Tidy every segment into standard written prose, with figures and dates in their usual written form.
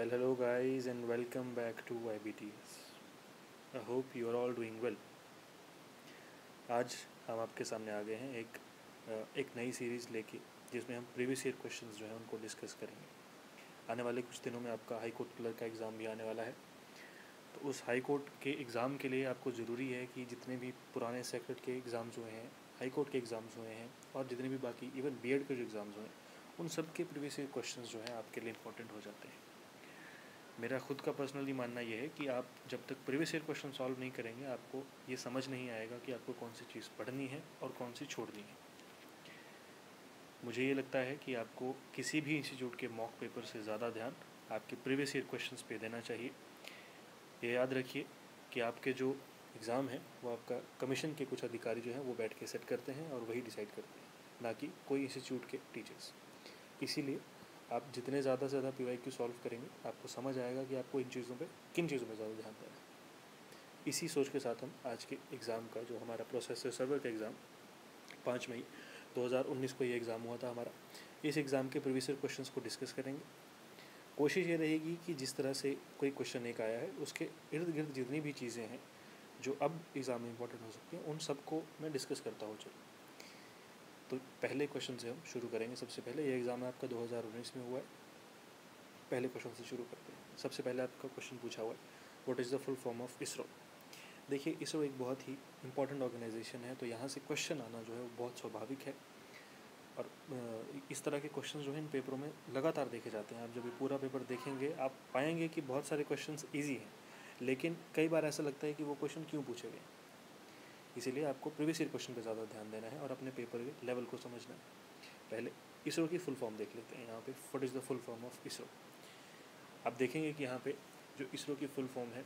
Well, hello guys, and welcome back to IBTS. I hope you are all doing well. आज हम आपके सामने आ गए हैं एक नई सीरीज़ लेके, जिसमें हम प्रीवियस ईयर क्वेश्चंस जो हैं उनको डिस्कस करेंगे। आने वाले कुछ दिनों में आपका हाई कोर्ट क्लर्क का एग्ज़ाम भी आने वाला है। तो उस हाई कोर्ट के एग्ज़ाम के लिए आपको ज़रूरी है कि जितने भी पुराने सेक्रेट के एग्ज़ाम्स हुए हैं, हाई कोर्ट के एग्ज़ाम्स हुए हैं और जितने भी बाकी इवन बीएड के जो एग्ज़ाम्स हुए हैं, उन सब के प्रीवियस ईयर क्वेश्चंस जो हैं आपके लिए इंपॉर्टेंट हो जाते हैं। मेरा खुद का पर्सनली मानना ये है कि आप जब तक प्रीवियस ईयर क्वेश्चन सॉल्व नहीं करेंगे, आपको ये समझ नहीं आएगा कि आपको कौन सी चीज़ पढ़नी है और कौन सी छोड़नी है। मुझे ये लगता है कि आपको किसी भी इंस्टीट्यूट के मॉक पेपर से ज़्यादा ध्यान आपके प्रीवियस ईयर क्वेश्चंस पे देना चाहिए। ये याद रखिए कि आपके जो एग्ज़ाम है वो आपका कमीशन के कुछ अधिकारी जो हैं वो बैठ के सेट करते हैं और वही डिसाइड करते हैं, ना कि कोई इंस्टीट्यूट के टीचर्स। इसीलिए आप जितने ज़्यादा से ज़्यादा PYQ सॉल्व करेंगे, आपको समझ आएगा कि आपको इन चीज़ों पे किन चीज़ों में ज़्यादा ध्यान देना है। इसी सोच के साथ हम आज के एग्ज़ाम का, जो हमारा प्रोसेसर सर्वर का एग्ज़ाम 5 मई 2019 को ये एग्ज़ाम हुआ था हमारा, इस एग्ज़ाम के प्रीवियस ईयर क्वेश्चंस को डिस्कस करेंगे। कोशिश ये रहेगी कि जिस तरह से कोई क्वेश्चन एक आया है, उसके इर्द गिर्द जितनी भी चीज़ें हैं जो अब एग्ज़ाम में इंपॉर्टेंट हो सकती हैं, उन सबको मैं डिस्कस करता हूँ। चलो, तो पहले क्वेश्चन से हम शुरू करेंगे। सबसे पहले ये एग्ज़ाम आपका 2019 में हुआ है। पहले क्वेश्चन से शुरू करते हैं। सबसे पहले आपका क्वेश्चन पूछा हुआ है, what is the full form of ISRO. देखिए, इसरो एक बहुत ही इंपॉर्टेंट ऑर्गेनाइजेशन है, तो यहाँ से क्वेश्चन आना जो है वो बहुत स्वाभाविक है। और इस तरह के क्वेश्चन जो है इन पेपरों में लगातार देखे जाते हैं। आप जब ये पूरा पेपर देखेंगे, आप पाएंगे कि बहुत सारे क्वेश्चन ईजी हैं, लेकिन कई बार ऐसा लगता है कि वो क्वेश्चन क्यों पूछे गए। इसीलिए आपको प्रीवियस ईयर क्वेश्चन पर ज़्यादा ध्यान देना है और अपने पेपर के लेवल को समझना है। पहले इसरो की फुल फॉर्म देख लेते हैं। यहाँ पे what is the full form of ISRO. आप देखेंगे कि यहाँ पे जो इसरो की फुल फॉर्म है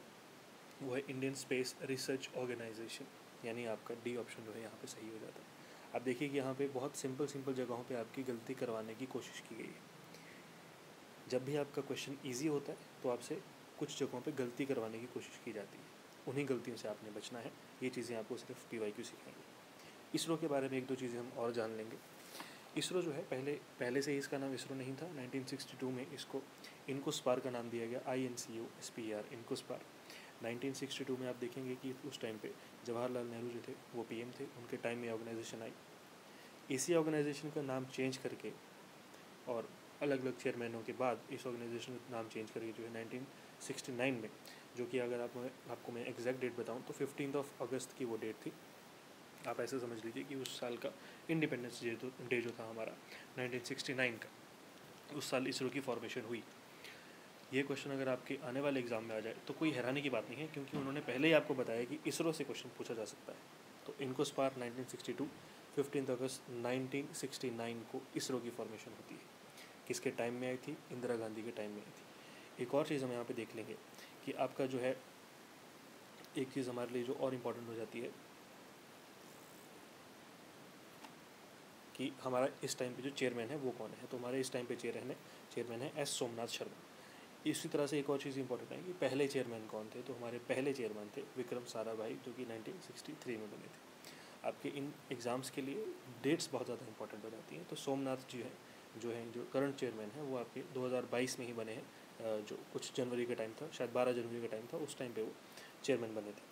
वो है इंडियन स्पेस रिसर्च ऑर्गेनाइजेशन, यानी आपका डी ऑप्शन जो है यहाँ पे सही हो जाता है। आप देखिए कि यहाँ पे बहुत सिंपल जगहों पे आपकी गलती करवाने की कोशिश की गई है। जब भी आपका क्वेश्चन ईजी होता है तो आपसे कुछ जगहों पे गलती करवाने की कोशिश की जाती है, उन्हीं गलतियों से आपने बचना है। ये चीज़ें आपको सिर्फ PYQ सिखाएंगे। इसरो के बारे में एक दो चीज़ें हम और जान लेंगे। इसरो जो है पहले से ही इसका नाम इसरो नहीं था। 1962 में इसको इनकोस्पार का नाम दिया गया, INCOSPAR, इनकोस्पार। 1962 में आप देखेंगे कि उस टाइम पे जवाहरलाल नेहरू जो थे वो PM थे, उनके टाइम में ऑर्गेनाइजेशन आई। इसी ऑर्गेनाइजेशन का नाम चेंज करके और अलग अलग चेयरमैनों के बाद इस ऑर्गेनाइजेशन का नाम चेंज करके जो है 1969 में, जो कि अगर आपको मैं एग्जैक्ट डेट बताऊं तो 15 अगस्त की वो डेट थी। आप ऐसे समझ लीजिए कि उस साल का इंडिपेंडेंस डे जो था हमारा 1969 का, उस साल इसरो की फॉर्मेशन हुई। ये क्वेश्चन अगर आपके आने वाले एग्जाम में आ जाए तो कोई हैरानी की बात नहीं है, क्योंकि उन्होंने पहले ही आपको बताया कि इसरो से क्वेश्चन पूछा जा सकता है। तो इनकोस्पार 1962, 15 अगस्त 1969 को इसरो की फॉर्मेशन होती है। किसके टाइम में आई थी? इंदिरा गांधी के टाइम में आई थी। एक और चीज़ हम यहाँ पे देख लेंगे कि आपका जो है, एक चीज़ हमारे लिए जो और इम्पोर्टेंट हो जाती है कि हमारा इस टाइम पे जो चेयरमैन है वो कौन है। तो हमारे इस टाइम पे चेयरमैन है S सोमनाथ शर्मा। इसी तरह से एक और चीज़ इंपॉर्टेंट है कि पहले चेयरमैन कौन थे। तो हमारे पहले चेयरमैन थे विक्रम साराभाई, जो कि 1963 में बने थे। आपके इन एग्ज़ाम्स के लिए डेट्स बहुत ज़्यादा इंपॉर्टेंट हो जाती हैं। तो सोमनाथ जी हैं जो करंट चेयरमैन हैं, वो आपके 2022 में ही बने हैं। जो कुछ जनवरी का टाइम था, शायद 12 जनवरी का टाइम था, उस टाइम पे वो चेयरमैन बने थे।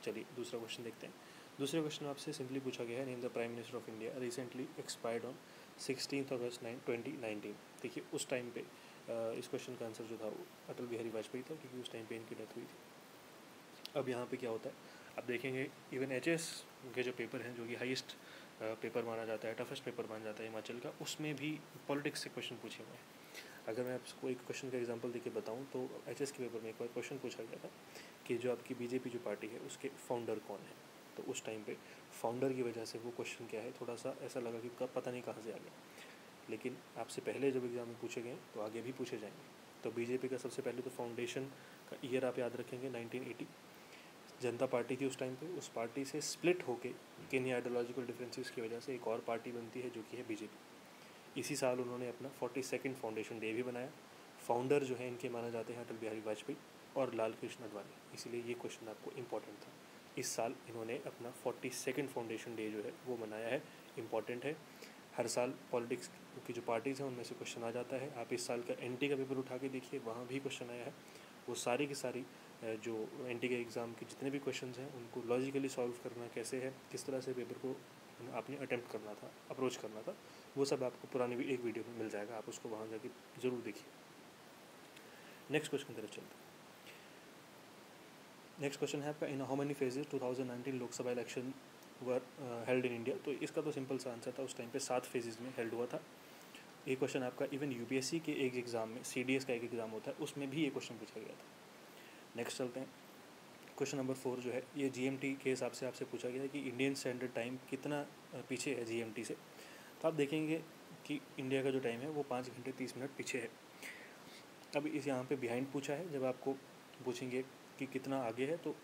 चलिए दूसरा क्वेश्चन देखते हैं। दूसरे क्वेश्चन आपसे सिंपली पूछा गया है, name the prime minister of India recently expired on 16 अगस्त 2019। देखिए, उस टाइम पे इस क्वेश्चन का आंसर जो था वो अटल बिहारी वाजपेयी था, क्योंकि उस टाइम पे इनकी डेथ हुई थी। अब यहाँ पे क्या होता है, आप देखेंगे इवन HS के जो पेपर हैं, जो कि हाईएस्ट पेपर माना जाता है, टफेस्ट पेपर माना जाता है हिमाचल का, उसमें भी पॉलिटिक्स से क्वेश्चन पूछे हुए हैं। अगर मैं आपको एक क्वेश्चन का एग्जांपल देके बताऊं तो HS के पेपर में एक बार क्वेश्चन पूछा गया था कि जो आपकी BJP जो पार्टी है उसके फाउंडर कौन है। तो उस टाइम पे फाउंडर की वजह से वो क्वेश्चन क्या है, थोड़ा सा ऐसा लगा कि पता नहीं कहाँ से आ गया, लेकिन आपसे पहले जब एग्जाम में पूछे गए तो आगे भी पूछे जाएंगे। तो BJP का सबसे पहले तो फाउंडेशन का ईयर आप याद रखेंगे 1980। जनता पार्टी थी उस टाइम पे, उस पार्टी से स्प्लिट होके किन आइडियोलॉजिकल डिफरेंसेस की वजह से एक और पार्टी बनती है, जो कि है BJP। इसी साल उन्होंने अपना 42nd फाउंडेशन डे भी बनाया। फाउंडर जो है इनके माना जाते हैं अटल बिहारी वाजपेयी और लाल कृष्ण आडवाणी, इसीलिए ये क्वेश्चन आपको इंपॉर्टेंट था। इस साल इन्होंने अपना 42nd फाउंडेशन डे जो है वो मनाया है, इम्पॉर्टेंट है। हर साल पॉलिटिक्स क्योंकि जो पार्टीज़ हैं उनमें से क्वेश्चन आ जाता है। आप इस साल का एनटी का पेपर उठा के देखिए, वहाँ भी क्वेश्चन आया है। वो सारी की सारी जो एनटी के एग्ज़ाम के जितने भी क्वेश्चंस हैं उनको लॉजिकली सॉल्व करना कैसे है, किस तरह से पेपर को आपने अटेम्प्ट करना था, अप्रोच करना था, वो सब आपको पुरानी भी एक वीडियो में मिल जाएगा। आप उसको वहाँ जाके ज़रूर देखिए। नेक्स्ट क्वेश्चन की तरफ चलते हैं। नेक्स्ट क्वेश्चन है आपका, in how many phases 2019 Lok Sabha election were held in India. तो इसका तो सिंपल सा आंसर था, उस टाइम पे 7 फेजेज में हेल्ड हुआ था। ये क्वेश्चन आपका इवन यूपीएससी के एक एग्ज़ाम में, सीडीएस का एक एग्ज़ाम होता है, उसमें भी ये क्वेश्चन पूछा गया था। नेक्स्ट चलते हैं। क्वेश्चन नंबर 4 जो है ये जीएमटी के हिसाब से आपसे पूछा गया है कि इंडियन स्टैंडर्ड टाइम कितना पीछे है जीएमटी से। तो आप देखेंगे कि इंडिया का जो टाइम है वो 5 घंटे 30 मिनट पीछे है। अब इस यहाँ पे बिहाइंड पूछा है, जब आपको पूछेंगे कि कितना आगे है तो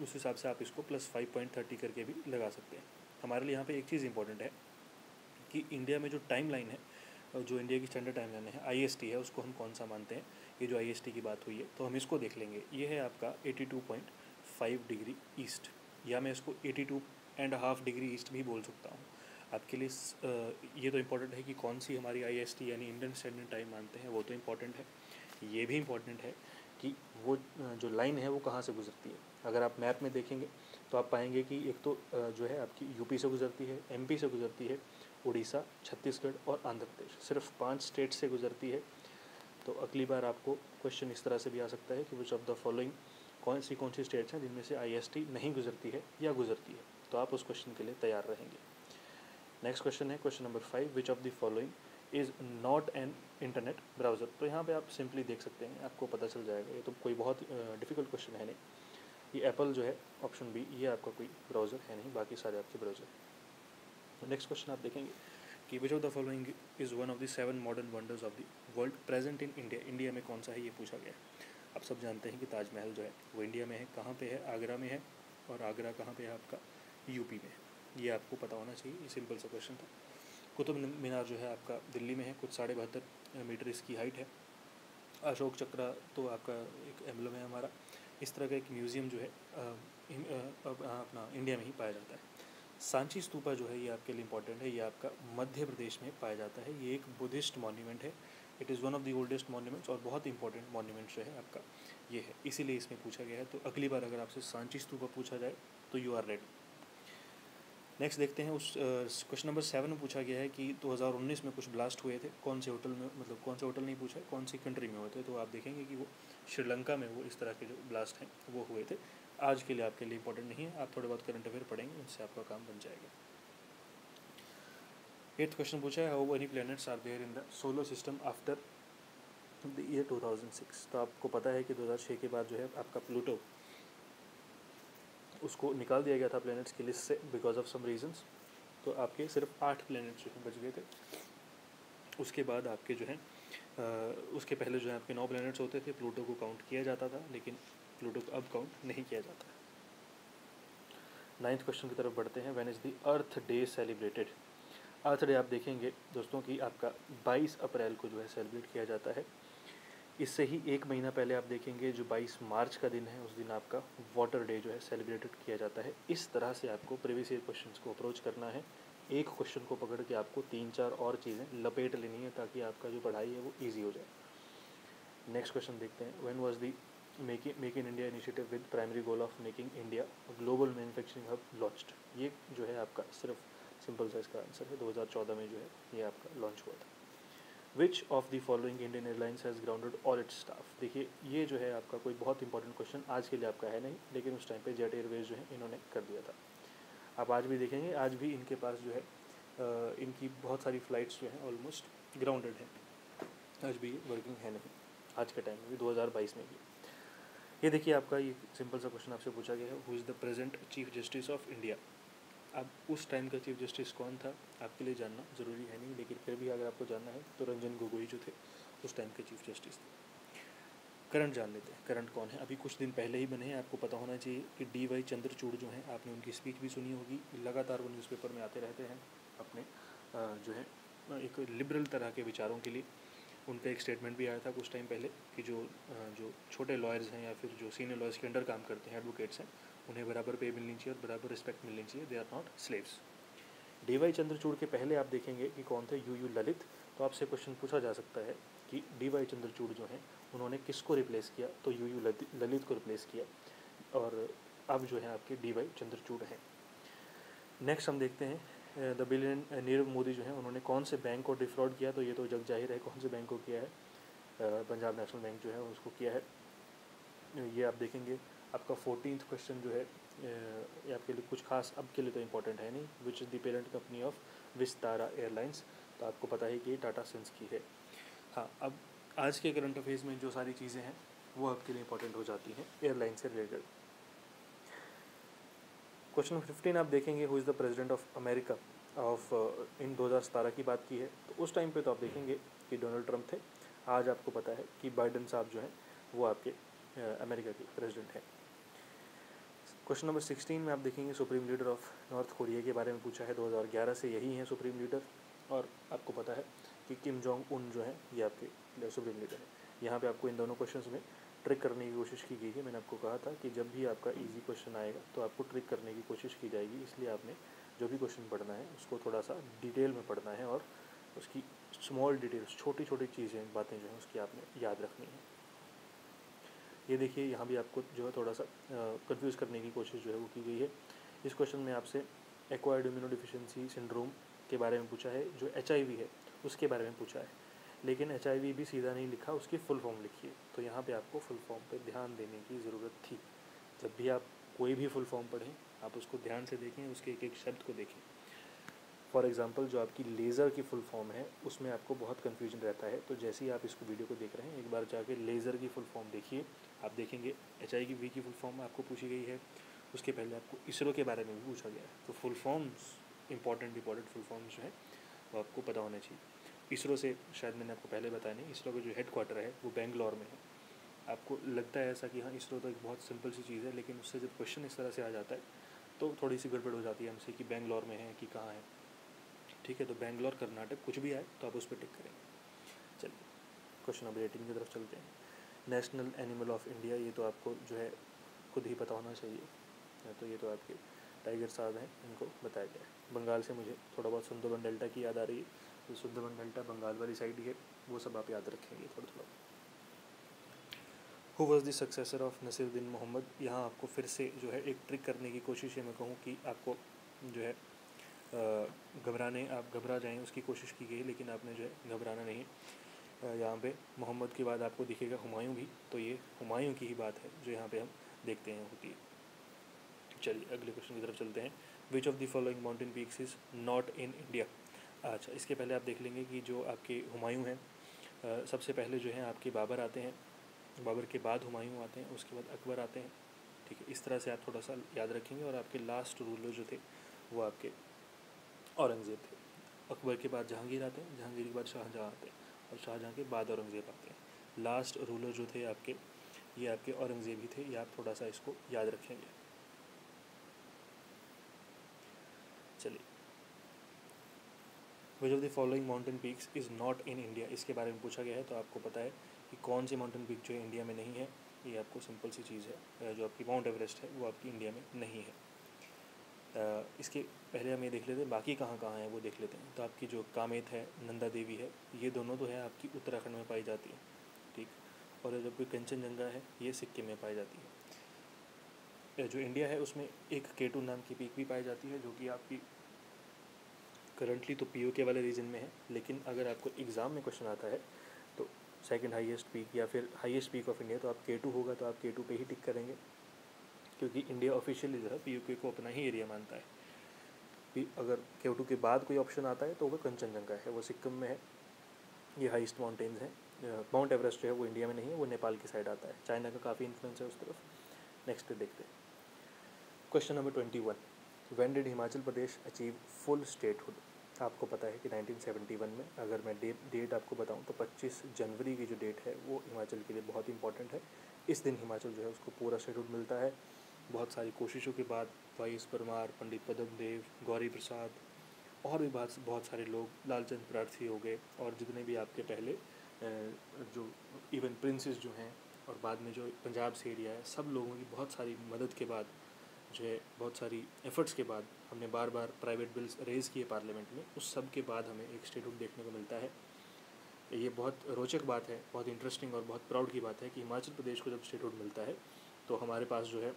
उस हिसाब से आप इसको +5.30 करके भी लगा सकते हैं। हमारे लिए यहाँ पे एक चीज़ इंपॉर्टेंट है कि इंडिया में जो टाइम लाइन है, जो इंडिया की स्टैंडर्ड टाइम लाइन है IST है, उसको हम कौन सा मानते हैं। ये जो IST की बात हुई है तो हम इसको देख लेंगे। ये है आपका 82.5 डिग्री ईस्ट, या मैं इसको 82.5 डिग्री ईस्ट भी बोल सकता हूँ आपके लिए। ये तो इम्पोर्टेंट है कि कौन सी हमारी IST यानी इंडियन स्टैंडर्ड टाइम मानते हैं, वो तो इम्पोर्टेंट है। ये भी इम्पोर्टेंट है कि वो जो लाइन है वो कहाँ से गुजरती है। अगर आप मैप में देखेंगे तो आप पाएंगे कि एक तो जो है आपकी यूपी से गुजरती है, MP से गुजरती है, उड़ीसा, छत्तीसगढ़ और आंध्र प्रदेश, सिर्फ 5 स्टेट से गुजरती है। तो अगली बार आपको क्वेश्चन इस तरह से भी आ सकता है कि विच ऑफ द फॉलोइंग, कौन सी स्टेट्स हैं जिनमें से IST नहीं गुजरती है या गुजरती है। तो आप उस क्वेश्चन के लिए तैयार रहेंगे। नेक्स्ट क्वेश्चन है question number 5, which of the following is not an internet browser. तो यहाँ पे आप सिंपली देख सकते हैं, आपको पता चल जाएगा। ये तो कोई बहुत डिफ़िकल्ट क्वेश्चन है नहीं। ये एप्पल जो है ऑप्शन बी, ये आपका कोई ब्राउज़र है नहीं, बाकी सारे आपके ब्राउज़र। नेक्स्ट क्वेश्चन आप देखेंगे कि which of the following is one of the 7 modern wonders of the world present in India. India में कौन सा है ये पूछा गया है। आप सब जानते हैं कि ताजमहल जो है वो इंडिया में है, कहाँ पे है, आगरा में है। और आगरा कहाँ पे है आपका, यूपी में है। ये आपको पता होना चाहिए, ये सिंपल सा क्वेश्चन था। कुतुब मीनार जो है आपका दिल्ली में है, कुछ 72.5 मीटर इसकी हाइट है। अशोक चक्र तो आपका एक एम्बलम है हमारा। इस तरह का एक म्यूज़ियम जो है अपना इंडिया में ही पाया जाता है। सांची स्तूपा जो है ये आपके लिए इम्पॉर्टेंट है, ये आपका मध्य प्रदेश में पाया जाता है। ये एक बुद्धिस्ट मॉन्यूमेंट है। It is one of the oldest monuments और बहुत इंपॉर्टेंट मॉन्यूमेंट जो है आपका ये है, इसीलिए इसमें पूछा गया है। तो अगली बार अगर आपसे सांची स्तूपा पूछा जाए तो यू आर रेडी। नेक्स्ट देखते हैं, उस क्वेश्चन नंबर 7 में पूछा गया है कि 2019 में कुछ ब्लास्ट हुए थे, कौन से होटल में, मतलब कौन से होटल नहीं पूछा है, कौन सी कंट्री में हुए थे। तो आप देखेंगे कि वो श्रीलंका में वो इस तरह के जो ब्लास्ट हैं वो हुए थे। आज के लिए आपके लिए इंपॉर्टेंट नहीं है, आप थोड़े बहुत करंट अफेयर पढ़ेंगे, उनसे आपका काम बन जाएगा। 8th क्वेश्चन पूछा है, how many planets are there in the solar system after the year 2006। तो आपको पता है कि 2006 के बाद जो है आपका प्लूटो, उसको निकाल दिया गया था प्लैनेट्स की लिस्ट से बिकॉज ऑफ सम रीजंस। तो आपके सिर्फ 8 प्लैनेट्स जो हैं बच गए थे। उसके बाद आपके जो हैं उसके पहले जो है आपके 9 प्लैनेट्स होते थे, प्लूटो को काउंट किया जाता था, लेकिन प्लूटो को अब काउंट नहीं किया जाता। 9th क्वेश्चन की तरफ बढ़ते हैं, when is the earth day celebrated. Earth day आप देखेंगे दोस्तों कि आपका 22 अप्रैल को जो है सेलिब्रेट किया जाता है। इससे ही एक महीना पहले आप देखेंगे जो 22 मार्च का दिन है, उस दिन आपका वाटर डे जो है सेलिब्रेटेड किया जाता है। इस तरह से आपको प्रीवियस ईयर क्वेश्चंस को अप्रोच करना है। एक क्वेश्चन को पकड़ के आपको 3-4 और चीज़ें लपेट लेनी है ताकि आपका जो पढ़ाई है वो ईजी हो जाए। नेक्स्ट क्वेश्चन देखते हैं, when was the make in India initiative with primary goal of making India global manufacturing hub launched. ये जो है आपका सिर्फ सिंपल सा इसका आंसर है, 2014 में जो है ये आपका लॉन्च हुआ था। विच of the following Indian airlines has grounded all it's staff. देखिए ये जो है आपका कोई बहुत इंपॉर्टेंट क्वेश्चन आज के लिए आपका है नहीं, लेकिन उस टाइम पे जेट एयरवेज जो है इन्होंने कर दिया था। आप आज भी देखेंगे, आज भी इनके पास जो है इनकी बहुत सारी फ़्लाइट्स जो हैं ऑलमोस्ट ग्राउंडेड हैं, आज भी वर्किंग है नहीं, आज के टाइम में भी 2022 में भी। ये देखिए आपका ये सिंपल सा क्वेश्चन आपसे पूछा गया है, who is the present chief justice of India. अब उस टाइम का चीफ जस्टिस कौन था आपके लिए जानना ज़रूरी है नहीं, लेकिन फिर भी अगर आपको जानना है तो रंजन गोगोई जो थे उस टाइम के चीफ जस्टिस थे। करंट जान लेते हैं, करंट कौन है। अभी कुछ दिन पहले ही बने हैं, आपको पता होना चाहिए कि DY चंद्रचूड़ जो हैं, आपने उनकी स्पीच भी सुनी होगी, लगातार वो न्यूज़पेपर में आते रहते हैं अपने जो है एक लिबरल तरह के विचारों के लिए। उनका एक स्टेटमेंट भी आया था कुछ टाइम पहले कि जो छोटे लॉयर्स हैं या फिर जो सीनियर लॉयर्स के अंडर काम करते हैं, एडवोकेट्स हैं, उन्हें बराबर पे मिलनी चाहिए और बराबर रिस्पेक्ट मिलनी चाहिए। They are not slaves. DY Chandrachud के पहले आप देखेंगे कि कौन थे, यू ललित, तो आपसे क्वेश्चन पूछा जा सकता है कि डी.वाई. चंद्रचूड़ जो हैं उन्होंने किसको रिप्लेस किया, तो यू ललित को रिप्लेस किया, और अब जो है आपके डी.वाई. चंद्रचूड़ हैं। नेक्स्ट हम देखते हैं द बिलियन नीरव मोदी जो है उन्होंने कौन से बैंक को डिफ्रॉड किया, तो ये तो जग जाहिर है कौन से बैंक को किया है, पंजाब नेशनल बैंक जो है उसको किया है। ये आप देखेंगे आपका 14th क्वेश्चन जो है ये आपके लिए कुछ खास अब के लिए तो इम्पोर्टेंट है नहीं। विच is the parent company of Vistara airlines, तो आपको पता है कि ये टाटा सन्स की है। हाँ, अब आज के करंट अफेयर्स में जो सारी चीज़ें हैं वो आपके लिए इम्पोर्टेंट हो जाती हैं एयरलाइन से रिलेटेड। क्वेश्चन 15 आप देखेंगे who is the president of America of in 2017 की बात की है, तो उस टाइम पे तो आप देखेंगे कि डोनाल्ड ट्रंप थे। आज आपको पता है कि बाइडन साहब जो हैं वो आपके अमेरिका के प्रेसिडेंट हैं। क्वेश्चन नंबर 16 में आप देखेंगे supreme leader of north Korea के बारे में पूछा है। 2011 से यही हैं सुप्रीम लीडर, और आपको पता है कि किम जोंग उन जो हैं ये आपके सुप्रीम लीडर हैं। यहाँ पे आपको इन दोनों क्वेश्चंस में ट्रिक करने की कोशिश की गई है। मैंने आपको कहा था कि जब भी आपका इजी क्वेश्चन आएगा तो आपको ट्रिक करने की कोशिश की जाएगी, इसलिए आपने जो भी क्वेश्चन पढ़ना है उसको थोड़ा सा डिटेल में पढ़ना है और उसकी स्मॉल डिटेल्स, छोटी छोटी चीज़ें, बातें जो हैं उसकी आपने याद रखनी है। ये देखिए यहाँ भी आपको जो है थोड़ा सा कंफ्यूज करने की कोशिश जो है वो की गई है। इस क्वेश्चन में आपसे एक्वायर्ड इम्यूनोडिफिशियेंसी सिंड्रोम के बारे में पूछा है, जो HIV है उसके बारे में पूछा है, लेकिन HIV भी सीधा नहीं लिखा, उसकी फुल फॉर्म लिखी है। तो यहाँ पे आपको फुल फॉर्म पे ध्यान देने की ज़रूरत थी। जब भी आप कोई भी फुल फॉर्म पढ़ें आप उसको ध्यान से देखें, उसके एक एक शब्द को देखें। फॉर एग्जांपल जो आपकी लेज़र की फुल फॉर्म है उसमें आपको बहुत कन्फ्यूजन रहता है, तो जैसे ही आप इसको वीडियो को देख रहे हैं एक बार जाके लेज़र की फुल फॉर्म देखिए। आप देखेंगे HIV की फुल फॉर्म आपको पूछी गई है, उसके पहले आपको इसरो के बारे में भी पूछा गया है। तो full forms important full forms जो है वो आपको पता होना चाहिए। इसरो से शायद मैंने आपको पहले बताया नहीं, इसरो का जो हेड क्वार्टर है वो बेंगलोर में है। आपको लगता है ऐसा कि हाँ इसरो तो एक बहुत सिंपल सी चीज़ है, लेकिन उससे जब क्वेश्चन इस तरह से आ जाता है तो थोड़ी सी गड़बड़ हो जाती है हमसे कि बेंगलोर में है कि कहाँ है। ठीक है, तो बेंगलोर कर्नाटक कुछ भी आए तो आप उस पर टिक करेंगे। चलिए क्वेश्चन नंबर 18 की तरफ चलते हैं। नेशनल एनिमल ऑफ इंडिया, ये तो आपको जो है खुद ही पता होना चाहिए, तो ये तो आपके टाइगर साहब हैं, इनको बताया गया है। बंगाल से मुझे थोड़ा बहुत सुंदरबन डेल्टा की याद आ रही है, तो सुंदरबन डेल्टा बंगाल वाली साइड ही है, वो सब आप याद रखेंगे थोड़ा थोड़ा। Who was the successor of Nasiruddin Mohammad, यहाँ आपको फिर से जो है एक ट्रिक करने की कोशिश है। मैं कहूँ कि आपको जो है आप घबरा जाएँ उसकी कोशिश की गई, लेकिन आपने जो है घबराना नहीं। यहाँ पे मोहम्मद के बाद आपको दिखेगा हुमायूं भी, तो ये हुमायूं की ही बात है जो यहाँ पे हम देखते हैं होती है। चलिए अगले क्वेश्चन की तरफ चलते हैं। विच of the following mountain peaks is not in India. अच्छा, इसके पहले आप देख लेंगे कि जो आपके हुमायूं हैं सबसे पहले जो हैं आपके बाबर आते हैं, बाबर के बाद हुमायूं आते हैं, उसके बाद अकबर आते हैं। ठीक है, इस तरह से आप थोड़ा सा याद रखेंगे। और आपके लास्ट रूलर जो थे वो आपके औरंगज़ेब थे। अकबर के बाद जहांगीर आते हैं, जहांगीर के बाद शाहजहाँ आते हैं, और शाहजहाँ के बाद औरंगज़ेब आते हैं। लास्ट रूलर जो थे आपके, ये आपके औरंगज़ेब ही थे। ये आप थोड़ा सा इसको याद रखेंगे। चलिए, विच of the following mountain peaks is not in India, इसके बारे में पूछा गया है। तो आपको पता है कि कौन सी माउंटेन पीक जो है इंडिया में नहीं है। ये आपको सिंपल सी चीज़ है, जो आपकी माउंट एवरेस्ट है वो आपकी इंडिया में नहीं है। इसके पहले हम ये देख लेते हैं बाकी कहाँ कहाँ हैं वो देख लेते हैं। तो आपकी जो कामेत है, नंदा देवी है, ये दोनों तो है आपकी उत्तराखंड में पाई जाती है। ठीक, और जब कोई कंचनजंगा है ये सिक्किम में पाई जाती है। जो इंडिया है उसमें एक K2 नाम की पीक भी पाई जाती है, जो कि आपकी करंटली तो POK वाले रीजन में है, लेकिन अगर आपको एग्ज़ाम में क्वेश्चन आता है तो सेकंड हाईएस्ट पीक या फिर हाईएस्ट पीक ऑफ इंडिया, तो आप K2 होगा तो आप K2 पे ही टिक करेंगे, क्योंकि इंडिया ऑफिशियली जो है POK को अपना ही एरिया मानता है। अगर K2 के बाद कोई ऑप्शन आता है तो वो कंचनजंगा है, वो सिक्किम में है। ये हाईएस्ट माउंटेन्स हैं। माउंट एवरेस्ट जो है वो इंडिया में नहीं है, वो नेपाल की साइड आता है। चाइना का काफ़ी इन्फ्लुएंस है उस तरफ। नेक्स्ट पे देखते हैं question number 21। When did Himachal Pradesh achieve full statehood. आपको पता है कि 1971 में, अगर मैं डेट आपको बताऊं तो 25 जनवरी की जो डेट है वो हिमाचल के लिए बहुत इंपॉर्टेंट है। इस दिन हिमाचल जो है उसको पूरा स्टेटहुड मिलता है। बहुत सारी कोशिशों के बाद वाईएस परमार, पंडित पद्म देव, गौरी प्रसाद और भी बहुत सारे लोग, लालचंद प्रार्थी हो गए, और जितने भी आपके पहले जो इवन प्रिंसेस जो हैं, और बाद में जो पंजाब से एरिया है, सब लोगों की बहुत सारी मदद के बाद जो है, बहुत सारी एफर्ट्स के बाद, हमने बार बार प्राइवेट बिल्स रेज़ किए पार्लियामेंट में, उस सब के बाद हमें एक स्टेटहुड देखने को मिलता है। ये बहुत रोचक बात है, बहुत इंटरेस्टिंग और बहुत प्राउड की बात है कि हिमाचल प्रदेश को जब स्टेटहुड मिलता है तो हमारे पास जो है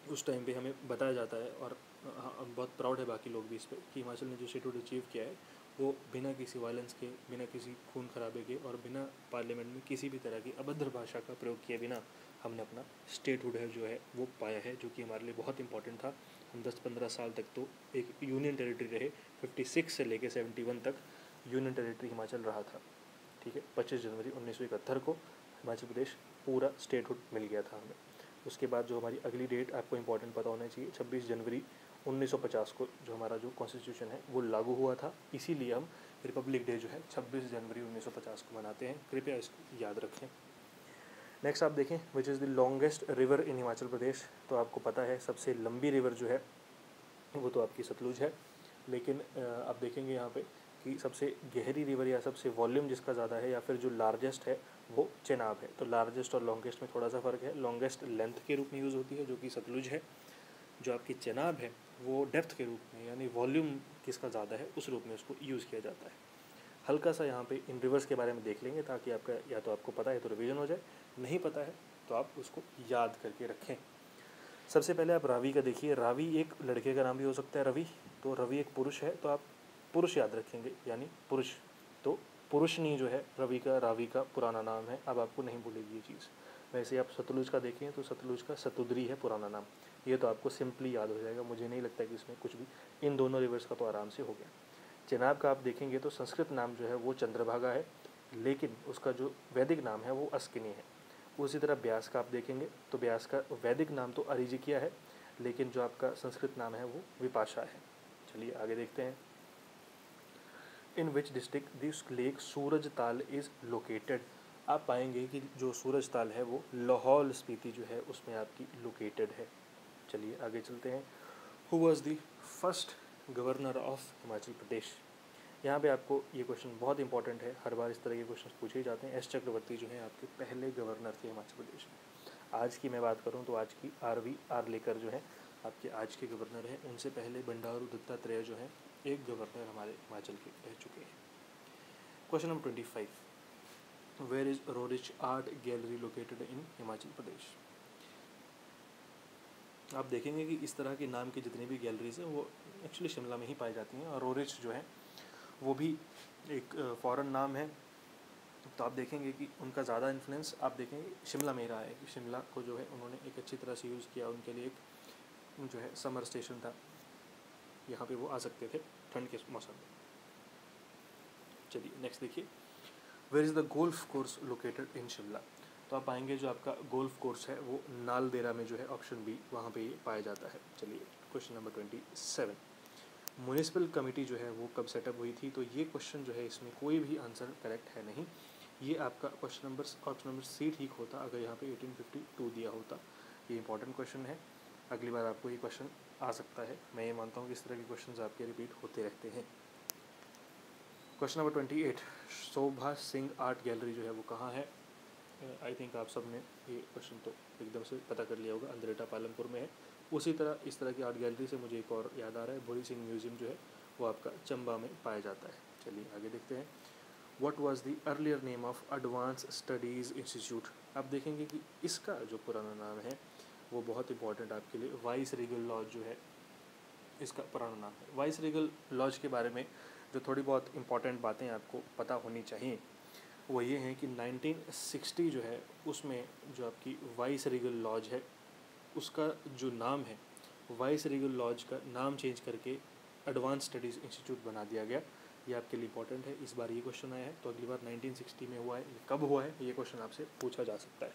उस टाइम पे हमें बताया जाता है, और हम बहुत प्राउड है बाकी लोग भी इस पर, कि हिमाचल ने जो स्टेटहुड अचीव किया है वो बिना किसी वायलेंस के, बिना किसी खून खराबे के और बिना पार्लियामेंट में किसी भी तरह की अभद्र भाषा का प्रयोग किए बिना हमने अपना स्टेटहुड है जो है वो पाया है, जो कि हमारे लिए बहुत इंपॉर्टेंट था। हम 10-15 साल तक तो एक यूनियन टेरिटरी रहे, 56 से लेकर 71 तक यूनियन टेरिटरी हिमाचल रहा था। ठीक है, 25 जनवरी 1971 को हिमाचल प्रदेश पूरा स्टेटहुड मिल गया था हमें। उसके बाद जो हमारी अगली डेट आपको इंपॉर्टेंट पता होना चाहिए, 26 जनवरी 1950 को जो हमारा जो कॉन्स्टिट्यूशन है वो लागू हुआ था। इसीलिए हम रिपब्लिक डे जो है 26 जनवरी 1950 को मनाते हैं, कृपया इसको याद रखें। नेक्स्ट आप देखें, which is the longest river in Himachal Pradesh. तो आपको पता है सबसे लंबी रिवर जो है वो तो आपकी सतलुज है, लेकिन आप देखेंगे यहाँ पे कि सबसे गहरी रिवर या सबसे वॉल्यूम जिसका ज़्यादा है या फिर जो लार्जेस्ट है वो चेनाब है। तो लार्जेस्ट और लॉन्गेस्ट में थोड़ा सा फ़र्क है। लॉन्गेस्ट लेंथ के रूप में यूज़ होती है जो कि सतलुज है, जो आपकी चेनाब है वो डेप्थ के रूप में, यानी वॉल्यूम किसका ज़्यादा है उस रूप में उसको यूज़ किया जाता है। हल्का सा यहाँ पे इन रिवर्स के बारे में देख लेंगे ताकि आपका या तो आपको पता है तो रिवीजन हो जाए, नहीं पता है तो आप उसको याद करके रखें। सबसे पहले आप रावी का देखिए। रावी एक लड़के का नाम भी हो सकता है रवि, तो रवि एक पुरुष है तो आप पुरुष याद रखेंगे, यानी पुरुष। तो पुरुषनी जो है रवि का, रावी का पुराना नाम है। अब आपको नहीं भूलेगी ये चीज़। वैसे आप सतलुज का देखें तो सतलुज का सतुद्री है पुराना नाम। ये तो आपको सिंपली याद हो जाएगा, मुझे नहीं लगता कि इसमें कुछ भी, इन दोनों रिवर्स का तो आराम से हो गया। चेनाब का आप देखेंगे तो संस्कृत नाम जो है वो चंद्रभागा है, लेकिन उसका जो वैदिक नाम है वो अस्किनी है। उसी तरह ब्यास का आप देखेंगे तो ब्यास का वैदिक नाम तो अरिजिकिया है, लेकिन जो आपका संस्कृत नाम है वो विपाशा है। चलिए आगे देखते हैं। इन विच डिस्ट्रिक्ट दिस लेक सूरज ताल इज़ लोकेटेड। आप पाएंगे कि जो सूरज ताल है वो लाहौल स्पीति जो है उसमें आपकी लोकेटेड है। चलिए आगे चलते हैं। Who was the first governor of Himachal Pradesh. यहाँ पे आपको ये क्वेश्चन बहुत इंपॉर्टेंट है, हर बार इस तरह के क्वेश्चन पूछे ही जाते हैं। एस चक्रवर्ती जो है आपके पहले गवर्नर थे हिमाचल प्रदेश में। आज की मैं बात करूँ तो आज की आर.वी. आर्लेकर जो है आपके आज के गवर्नर हैं। उनसे पहले बंडारू दत्तात्रेय जो है एक गवर्नर हमारे हिमाचल के रह चुके हैं। Question number 25, where is Roerich art gallery located in Himachal Pradesh. आप देखेंगे कि इस तरह के नाम की जितनी भी गैलरीज हैं वो एक्चुअली शिमला में ही पाई जाती हैं, और रोरिच जो है वो भी एक फॉरेन नाम है। तो आप देखेंगे कि उनका ज़्यादा इन्फ्लुएंस आप देखेंगे शिमला में ही रहा है, कि शिमला को जो है उन्होंने एक अच्छी तरह से यूज़ किया। उनके लिए एक जो है समर स्टेशन था, यहाँ पे वो आ सकते थे ठंड के मौसम में। चलिए नेक्स्ट देखिए, where is the golf course located in Shimla. तो आप पाएंगे जो आपका गोल्फ कोर्स है वो नालदेहरा में जो है, ऑप्शन बी, वहाँ पे ये पाया जाता है। चलिए क्वेश्चन नंबर 27, म्यूनिसिपल कमेटी जो है वो कब सेटअप हुई थी। तो ये क्वेश्चन जो है इसमें कोई भी आंसर करेक्ट है नहीं। ये आपका question number, option number C ठीक होता अगर यहाँ पे 1852 दिया होता। ये इंपॉर्टेंट क्वेश्चन है, अगली बार आपको ये क्वेश्चन आ सकता है। मैं ये मानता हूँ कि इस तरह के क्वेश्चन आपके रिपीट होते रहते हैं। क्वेश्चन नंबर 28, शोभा सिंह आर्ट गैलरी जो है वो कहाँ है। आई थिंक आप सब ने ये क्वेश्चन तो एकदम से पता कर लिया होगा, अंद्रेटा पालमपुर में है। उसी तरह इस तरह की आर्ट गैलरी से मुझे एक और याद आ रहा है, भोरी सिंह म्यूजियम जो है वो आपका चंबा में पाया जाता है। चलिए आगे देखते हैं। What was the earlier name of advance studies institute. आप देखेंगे कि इसका जो पुराना नाम है वो बहुत इंपॉर्टेंट आपके लिए, वाइस रीगल लॉज जो है इसका पुराना नाम है। वाइस रीगल लॉज के बारे में जो थोड़ी बहुत इंपॉर्टेंट बातें आपको पता होनी चाहिए वो ये हैं कि 1960 जो है उसमें जो आपकी वाइस रीगल लॉज है उसका जो नाम है, वाइस रीगल लॉज का नाम चेंज करके एडवांस स्टडीज़ इंस्टीट्यूट बना दिया गया। ये आपके लिए इंपॉर्टेंट है, इस बार ये क्वेश्चन आया है तो अगली बार 1960 में हुआ है, ये कब हुआ है ये क्वेश्चन आपसे पूछा जा सकता है।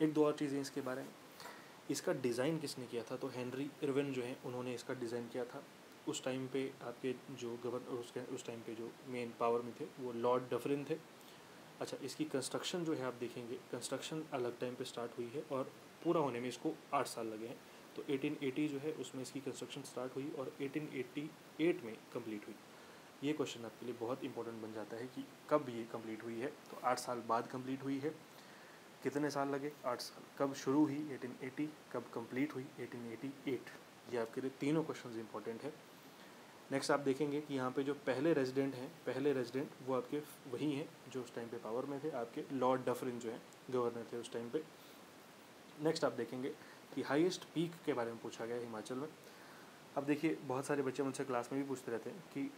एक दो और चीज़ें इसके बारे में, इसका डिज़ाइन किसने किया था। तो हेनरी इरविन जो है उन्होंने इसका डिज़ाइन किया था। उस टाइम पे आपके जो गवर्नर उस टाइम पे जो मेन पावर में थे वो लॉर्ड डफरिन थे। अच्छा, इसकी कंस्ट्रक्शन जो है आप देखेंगे, कंस्ट्रक्शन अलग टाइम पे स्टार्ट हुई है और पूरा होने में इसको 8 साल लगे हैं। तो 1880 जो है उसमें इसकी कंस्ट्रक्शन स्टार्ट हुई और 1888 में कंप्लीट हुई। ये क्वेश्चन आपके लिए बहुत इंपॉर्टेंट बन जाता है कि कब ये कंप्लीट हुई है। तो 8 साल बाद कंप्लीट हुई है। कितने साल लगे, 8 साल। कब शुरू हुई, 1880। कब कंप्लीट हुई, 1888। ये आपके लिए तीनों क्वेश्चन इंपॉर्टेंट है। नेक्स्ट आप देखेंगे कि यहाँ पे जो पहले रेजिडेंट वो आपके वही हैं जो उस टाइम पे पावर में थे, आपके लॉर्ड डफरिन जो है गवर्नर थे उस टाइम पे। नेक्स्ट आप देखेंगे कि हाईएस्ट पीक के बारे में पूछा गया है हिमाचल में। अब देखिए बहुत सारे बच्चे मुझसे क्लास में भी पूछते रहते हैं कि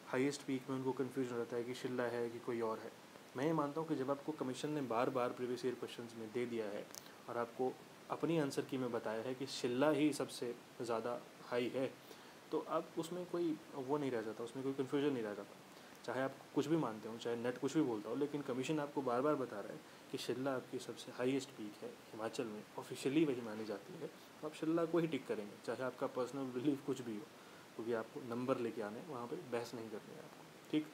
हाईएस्ट पीक में उनको कन्फ्यूजन रहता है कि शिल्ला है कि कोई और है। मैं ये मानता हूँ कि जब आपको कमीशन ने बार बार प्रीवियस ईयर क्वेश्चंस में दे दिया है और आपको अपनी आंसर की में बताया है कि शिल्ला ही सबसे ज़्यादा हाई है, तो अब उसमें कोई वो नहीं रह जाता, उसमें कोई कन्फ्यूजन नहीं रह जाता। चाहे आप कुछ भी मानते हो, चाहे नेट कुछ भी बोलता हो, लेकिन कमीशन आपको बार बार बता रहा है कि शिल्ला आपकी सबसे हाईएस्ट पीक है हिमाचल में, ऑफिशियली वही मानी जाती है, तो आप शिल्ला को ही टिक करेंगे, चाहे आपका पर्सनल बिलीफ कुछ भी हो, क्योंकि आपको नंबर लेके आने वहाँ पे बहस नहीं करनी है आपको। ठीक,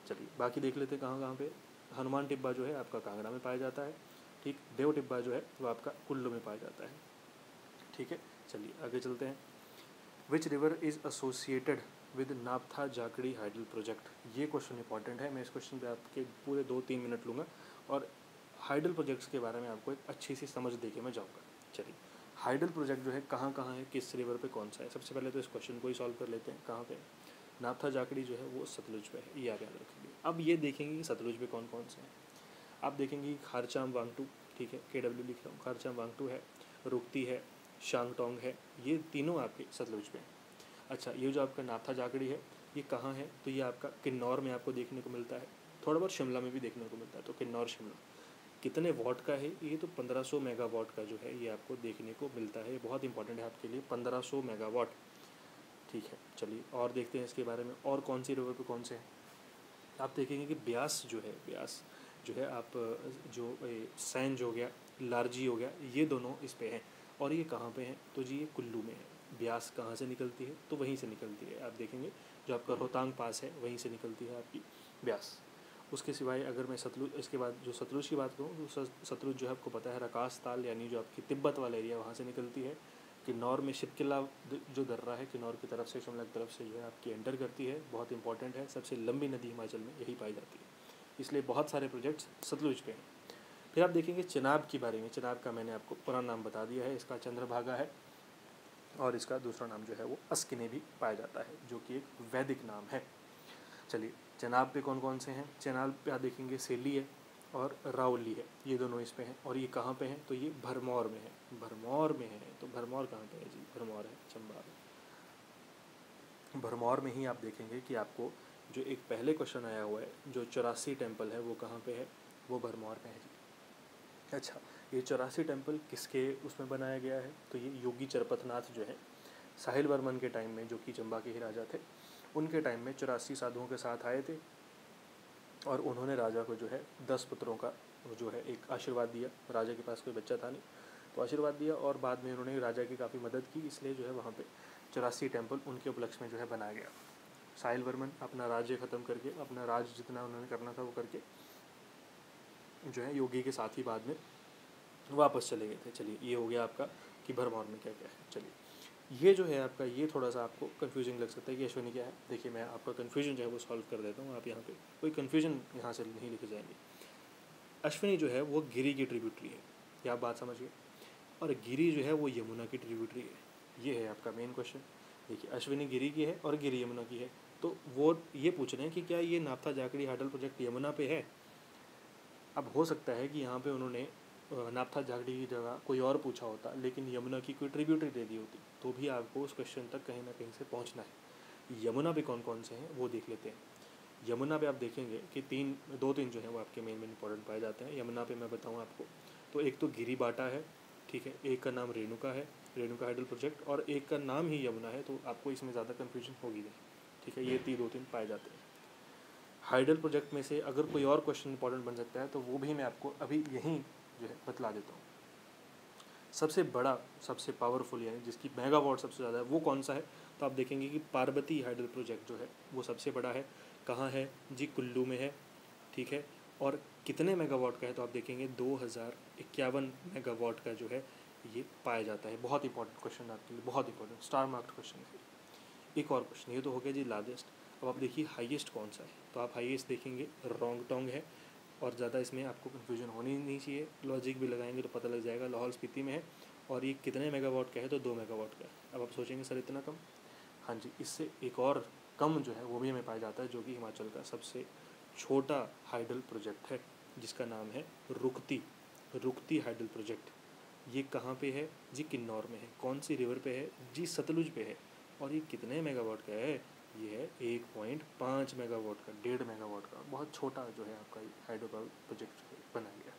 चलिए बाकी देख लेते हैं कहाँ पे। हनुमान टिब्बा जो है आपका कांगड़ा में पाया जाता है। ठीक, देव टिब्बा जो है वो आपका कुल्लू में पाया जाता है। ठीक है, चलिए आगे चलते हैं। Which river is associated with नापथा जाकड़ी हाइडल प्रोजेक्ट। ये क्वेश्चन इंपॉर्टेंट है, मैं इस क्वेश्चन पे आपके पूरे 2-3 मिनट लूँगा और हाइडल प्रोजेक्ट्स के बारे में आपको एक अच्छी सी समझ दे के मैं जाऊँगा। चलिए, हाइडल प्रोजेक्ट जो है कहाँ है, किस रिवर पे कौन सा है, सबसे पहले तो इस क्वेश्चन को ही सॉल्व कर लेते हैं। कहाँ पे? नापथा जाकड़ी जो है वो सतलुज पे है, ये आप याद रखेंगे। अब ये देखेंगे कि सतलुज पे कौन कौन से हैं। आप देखेंगे खारचाम वांगटू, ठीक है, KW लिख रहा हूँ, खारचाम वांगटू है, रुकती है, शांगटोंग है, ये तीनों आपके सतलुज पे हैं। अच्छा, ये जो आपका नापथा जाकड़ी है ये कहाँ है, तो ये आपका किन्नौर में आपको देखने को मिलता है, थोड़ा बहुत शिमला में भी देखने को मिलता है। तो किन्नौर शिमला कितने वॉट का है, ये तो 1500 मेगावाट का जो है ये आपको देखने को मिलता है। ये बहुत इंपॉर्टेंट है आपके लिए, 1500 मेगावाट। ठीक है, चलिए और देखते हैं इसके बारे में और कौन सी रिवर पे कौन से हैं। आप देखेंगे कि ब्यास जो है आप जो सैंज हो गया, लारजी हो गया, ये दोनों इस पे हैं। और ये कहाँ पे हैं, तो जी ये कुल्लू में है। ब्यास कहाँ से निकलती है, तो वहीं से निकलती है। आप देखेंगे जो आपका रोहतांग पास है वहीं से निकलती है आपकी ब्यास। उसके सिवाय अगर मैं सतलुज, इसके बाद जो सतलुज की बात करूँ तो सतलुज जो है आपको पता है रकास ताल, यानी जो आपकी तिब्बत वाला एरिया वहाँ से निकलती है। किन्नौर में शिपकिला जो दर्रा है किन्नौर की तरफ से, शिमला की तरफ से जो है आपकी एंटर करती है, बहुत इंपॉर्टेंट है। सबसे लंबी नदी हिमाचल में यही पाई जाती है, इसलिए बहुत सारे प्रोजेक्ट्स सतलुज पे हैं। फिर आप देखेंगे चिनाब के बारे में। चिनाब का मैंने आपको पुराना नाम बता दिया है, इसका चंद्रभागा है और इसका दूसरा नाम जो है वो अस्किने भी पाया जाता है, जो कि एक वैदिक नाम है। चलिए, चिनाब पे कौन कौन से हैं। चिनाब पे आप देखेंगे सेली है और रावली है, ये दोनों इस पे हैं। और ये कहाँ पे हैं, तो ये भरमौर में है। भरमौर में है, तो भरमौर कहाँ पे है जी, भरमौर है चंबा में। भरमौर में ही आप देखेंगे कि आपको जो एक पहले क्वेश्चन आया हुआ है, जो 84 टेम्पल है वो कहाँ पे है, वो भरमौर में है जी। अच्छा, ये 84 टेम्पल किसके उसमें बनाया गया है, तो ये योगी चरपतनाथ जो है साहिल वर्मन के टाइम में, जो कि चंबा के ही राजा थे, उनके टाइम में 84 साधुओं के साथ आए थे और उन्होंने राजा को जो है 10 पुत्रों का जो है एक आशीर्वाद दिया। राजा के पास कोई बच्चा था नहीं, तो आशीर्वाद दिया और बाद में उन्होंने राजा की काफ़ी मदद की, इसलिए जो है वहाँ पे 84 टेम्पल उनके उपलक्ष्य में जो है बनाया गया। साहिल वर्मन अपना राज्य ख़त्म करके, अपना राज जितना उन्होंने करना था वो करके जो है योगी के साथ ही बाद में वापस चले गए थे। चलिए, ये हो गया आपका कि भरमौर में क्या क्या है। चलिए, ये जो है आपका, ये थोड़ा सा आपको कन्फ्यूजिंग लग सकता है कि अश्विनी क्या है। देखिए, मैं आपका कन्फ्यूजन जो है वो सॉल्व कर देता हूँ। आप यहाँ पे कोई कन्फ्यूजन यहाँ से नहीं लिखे जाएंगे। अश्विनी जो है वो गिरी की ट्रिब्यूटरी है, क्या आप बात समझिए, और गिरी जो है वो यमुना की ट्रिब्यूटरी है। ये है आपका मेन क्वेश्चन। देखिए, अश्विनी गिरी की है और गिरी यमुना की है, तो वो ये पूछ रहे हैं कि क्या ये नापथा जाकड़ी हाइडल प्रोजेक्ट यमुना पे है। अब हो सकता है कि यहाँ पे उन्होंने नापथा जाकड़ी की जगह कोई और पूछा होता, लेकिन यमुना की कोई ट्रिब्यूटरी दे दी होती, तो भी आपको उस क्वेश्चन तक कहीं ना कहीं से पहुँचना है। यमुना पे कौन कौन से हैं वो देख लेते हैं। यमुना पे आप देखेंगे कि 2-3 जो है वो आपके मेन इंपॉर्टेंट पाए जाते हैं। यमुना पे मैं बताऊँ आपको, तो एक तो गिरी बाटा है, ठीक है, एक का नाम रेणुका है, रेणुका हाइडल प्रोजेक्ट, और एक का नाम ही यमुना है, तो आपको इसमें ज़्यादा कन्फ्यूजन होगी नहीं। ठीक है, ये 2-3 पाए जाते हैं। हाइडल प्रोजेक्ट में से अगर कोई और क्वेश्चन इंपॉर्टेंट बन सकता है तो वो भी मैं आपको अभी यहीं जो है बतला देता हूँ। सबसे बड़ा, सबसे पावरफुल, यानी जिसकी मेगावाट सबसे ज़्यादा है, वो कौन सा है, तो आप देखेंगे कि पार्वती हाइडल प्रोजेक्ट जो है वो सबसे बड़ा है। कहाँ है जी, कुल्लू में है। ठीक है, और कितने मेगावाट का है, तो आप देखेंगे 2051 मेगावाट का जो है ये पाया जाता है। बहुत इंपॉर्टेंट क्वेश्चन आपके लिए, बहुत इंपॉर्टेंट स्टार मार्क्ड क्वेश्चन है। एक और क्वेश्चन, ये तो हो गया जी लार्जेस्ट। अब आप देखिए हाईएस्ट कौन सा है, तो आप हाईएस्ट देखेंगे रोंगटोंग है, और ज़्यादा इसमें आपको कन्फ्यूजन होनी नहीं चाहिए, लॉजिक भी लगाएंगे तो पता लग जाएगा। लाहौल स्पीति में है और ये कितने मेगावाट का है, तो 2 मेगावाट का है। अब आप सोचेंगे सर इतना कम, हाँ जी, इससे एक और कम जो है वो भी हमें पाया जाता है, जो कि हिमाचल का सबसे छोटा हाइडल प्रोजेक्ट है, जिसका नाम है रुकती हाइडल प्रोजेक्ट। ये कहाँ पे है जी? किन्नौर में है। कौन सी रिवर पे है जी? सतलुज पे है। और ये कितने मेगावाट का है? ये है 1.5 मेगावाट का, 1.5 मेगावाट का, बहुत छोटा जो है आपका हाइडल पावर प्रोजेक्ट बनाया गया।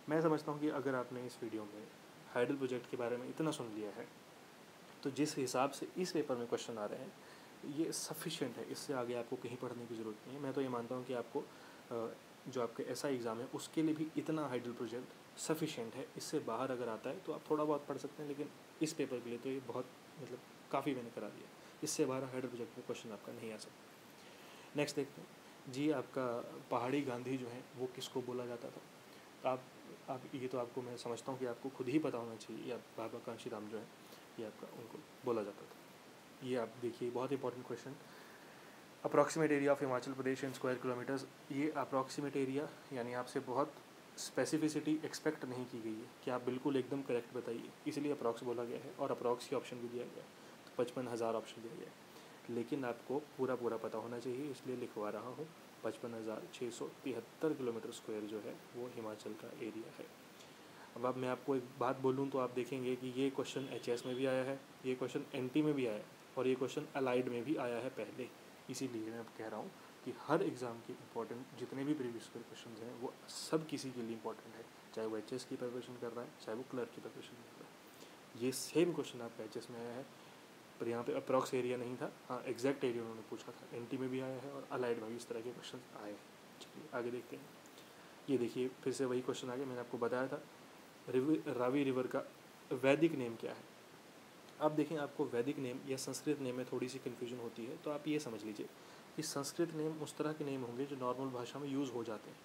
मैं समझता हूँ कि अगर आपने इस वीडियो में हाइडल प्रोजेक्ट के बारे में इतना सुन लिया है, तो जिस हिसाब से इस पेपर में क्वेश्चन आ रहे हैं ये सफिशिएंट है, इससे आगे आपको कहीं पढ़ने की ज़रूरत नहीं है। मैं तो ये मानता हूँ कि आपको जो आपके एसआई एग्ज़ाम है उसके लिए भी इतना हाइडल प्रोजेक्ट सफिशिएंट है। इससे बाहर अगर आता है तो आप थोड़ा बहुत पढ़ सकते हैं, लेकिन इस पेपर के लिए तो ये बहुत मतलब काफ़ी मैंने करा दिया। इससे बाहर हाइडल प्रोजेक्ट में क्वेश्चन आपका नहीं आ सकता। नेक्स्ट देखते हैं जी, आपका पहाड़ी गांधी जो है वो किसको बोला जाता था? आप ये तो आपको मैं समझता हूँ कि आपको खुद ही पता होना चाहिए। आप बाबा कांशीराम जो है ये आपका उनको बोला जाता था। ये आप देखिए, बहुत important question. Approximate area of Himachal Pradesh in square kilometres. ये अप्रॉक्सीमेट एरिया यानी आपसे बहुत स्पेसिफिसिटी एक्सपेक्ट नहीं की गई है कि आप बिल्कुल एकदम करेक्ट बताइए, इसलिए अप्रॉक्स बोला गया है और अप्रॉक्स की ऑप्शन भी दिया गया है। तो 55,000 ऑप्शन दिया गया है, लेकिन आपको पूरा पता होना चाहिए, इसलिए लिखवा रहा हूँ। 55,673 किलोमीटर स्क्वायर जो है वो हिमाचल का एरिया है। अब मैं आपको एक बात बोलूँ तो आप देखेंगे कि ये क्वेश्चन एचएस में भी आया है, ये क्वेश्चन एनटी में भी आया है और ये क्वेश्चन अलाइड में भी आया है पहले। इसीलिए मैं कह रहा हूँ कि हर एग्ज़ाम के इंपॉर्टेंट जितने भी प्रीवियस क्वेश्चन हैं वो सब किसी के लिए इंपॉर्टेंट है, चाहे वो एचएस की प्रिपरेशन कर रहा है, चाहे वो क्लर्क की प्रिपरेशन कर रहा है। ये सेम क्वेश्चन आपका एचएस में आया है, पर यहाँ पे अप्रॉक्स एरिया नहीं था, हाँ एग्जैक्ट एरिया उन्होंने पूछा था। एनटी में भी आया है और अलाइड में भी इस तरह के क्वेश्चन आए हैं। चलिए आगे देखते हैं। ये देखिए फिर से वही क्वेश्चन आ गया, मैंने आपको बताया था रावी रिवर का वैदिक नेम क्या है। अब देखें, आपको वैदिक नेम या संस्कृत नेम में थोड़ी सी कन्फ्यूजन होती है, तो आप ये समझ लीजिए कि संस्कृत नेम उस तरह के नेम होंगे जो नॉर्मल भाषा में यूज़ हो जाते हैं।